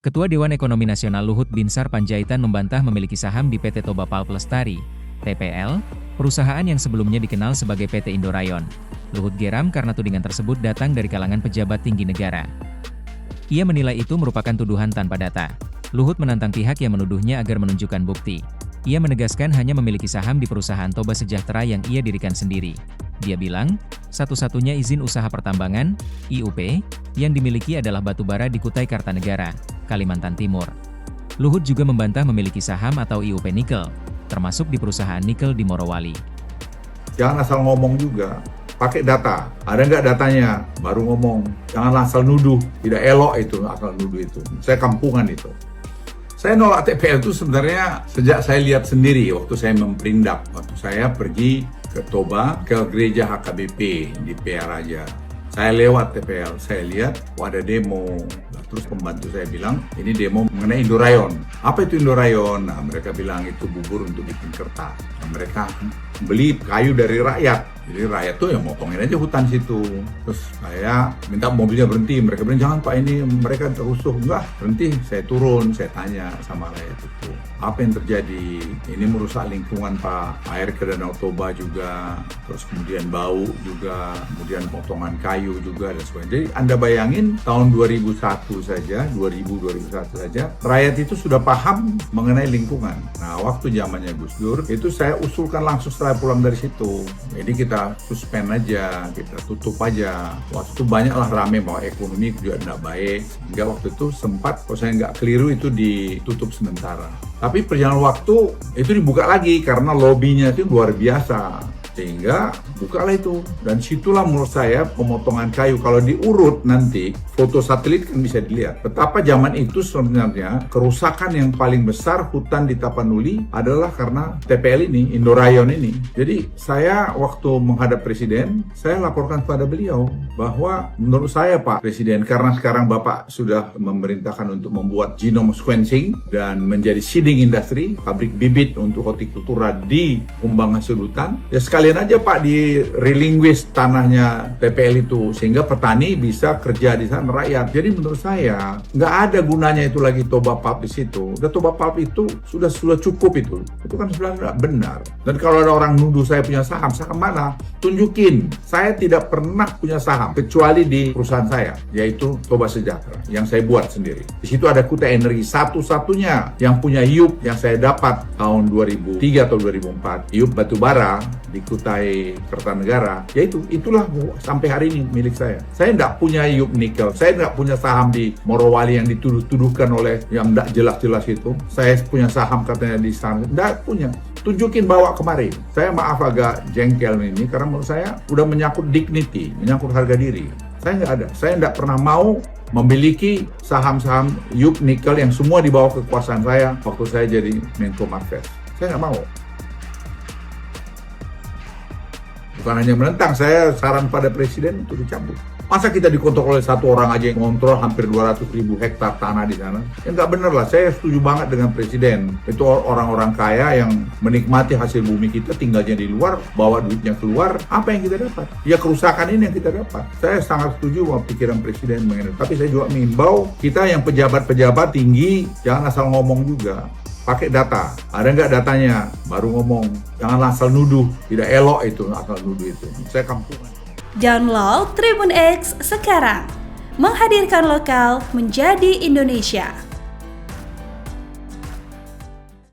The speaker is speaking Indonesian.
Ketua Dewan Ekonomi Nasional Luhut Binsar Panjaitan membantah memiliki saham di PT Toba Pulp Lestari, TPL, perusahaan yang sebelumnya dikenal sebagai PT Indorayon. Luhut geram karena tudingan tersebut datang dari kalangan pejabat tinggi negara. Ia menilai itu merupakan tuduhan tanpa data. Luhut menantang pihak yang menuduhnya agar menunjukkan bukti. Ia menegaskan hanya memiliki saham di perusahaan Toba Sejahtera yang ia dirikan sendiri. Dia bilang, satu-satunya izin usaha pertambangan, IUP, yang dimiliki adalah batubara di Kutai Kartanegara, Kalimantan Timur. Luhut juga membantah memiliki saham atau IUP nikel, termasuk di perusahaan nikel di Morowali. Jangan asal ngomong juga, pakai data. Ada nggak datanya, baru ngomong. Jangan asal nuduh, tidak elok itu asal nuduh itu. Saya kampungan itu. Saya nolak TPL itu sebenarnya sejak saya lihat sendiri waktu saya memperindak. Waktu saya pergi ke Toba, ke gereja HKBP di PR aja. Saya lewat TPL, saya lihat ada demo. Terus pembantu saya bilang, ini demo mengenai Indorayon. Apa itu Indorayon? Nah, mereka bilang itu bubur untuk bikin kertas. Nah, mereka beli kayu dari rakyat. Jadi rakyat tuh yang motongin aja hutan situ. Terus saya minta mobilnya berhenti. Mereka bilang, jangan Pak, ini mereka terusuh. Enggak, berhenti. Saya turun, saya tanya sama rakyat itu. Apa yang terjadi? Ini merusak lingkungan Pak. Air ke Danau Toba juga. Terus kemudian bau juga. Kemudian potongan kayu juga dan sebagainya. Jadi Anda bayangin tahun 2001 saja, 2001 saja, rakyat itu sudah paham mengenai lingkungan. Nah, waktu zamannya Gus Dur, itu saya usulkan langsung setelah pulang dari situ. Jadi kita suspend aja, kita tutup aja. Waktu itu banyaklah rame bahwa ekonomi juga tidak baik. Sehingga waktu itu sempat, kalau saya nggak keliru, itu ditutup sementara. Tapi perjalanan waktu itu dibuka lagi karena lobbynya itu luar biasa. Sehingga bukalah itu. Dan situlah menurut saya pemotongan kayu. Kalau diurut nanti, foto satelit kan bisa dilihat. Betapa zaman itu sebenarnya kerusakan yang paling besar hutan di Tapanuli adalah karena TPL ini, Indorayon ini. Jadi saya waktu menghadap Presiden, saya laporkan kepada beliau bahwa menurut saya Pak Presiden, karena sekarang Bapak sudah memerintahkan untuk membuat genome sequencing dan menjadi seeding industry, pabrik bibit untuk hortikultura di Kumbang hasil hutan, ya sekalian aja Pak di relinquish tanahnya TPL itu sehingga petani bisa kerja di sana rakyat. Jadi menurut saya nggak ada gunanya itu lagi Toba Pulp di situ. Dan Toba Pulp itu sudah cukup itu. Itu kan sebenarnya nggak benar. Dan kalau ada orang nuduh saya punya saham mana? Tunjukin. Saya tidak pernah punya saham kecuali di perusahaan saya, yaitu Toba Sejahtera yang saya buat sendiri. Di situ ada Kutai Energi satu-satunya yang punya IUP yang saya dapat tahun 2003 atau 2004. IUP batubara di Kutai Kartanegara, yaitu itulah sampai hari ini milik saya. Saya tidak punya IUP nikel, saya tidak punya saham di Morowali yang dituduh-tuduhkan oleh yang tidak jelas-jelas itu. Saya punya saham katanya di sana, tidak punya. Tunjukin bawa kemari. Saya maaf agak jengkel ini karena menurut saya udah menyangkut dignity, menyangkut harga diri. Saya nggak ada, saya tidak pernah mau memiliki saham-saham IUP nikel yang semua di bawah kekuasaan saya waktu saya jadi Menko Marves. Saya nggak mau. Bukan hanya menentang, saya saran pada Presiden untuk dicabut. Masa kita dikontrol oleh satu orang aja yang ngontrol hampir 200.000 hektar tanah di sana? Ya nggak bener lah, saya setuju banget dengan Presiden. Itu orang-orang kaya yang menikmati hasil bumi kita, tinggalnya di luar, bawa duitnya keluar. Apa yang kita dapat? Ya kerusakan ini yang kita dapat. Saya sangat setuju sama pikiran Presiden mengenai. Tapi saya juga mengimbau kita yang pejabat-pejabat tinggi, jangan asal ngomong juga. Pakai data. Ada nggak datanya, baru ngomong. Jangan asal nuduh, tidak elok itu asal nuduh itu. Saya kampungan. Download Tribun X sekarang. Menghadirkan lokal menjadi Indonesia.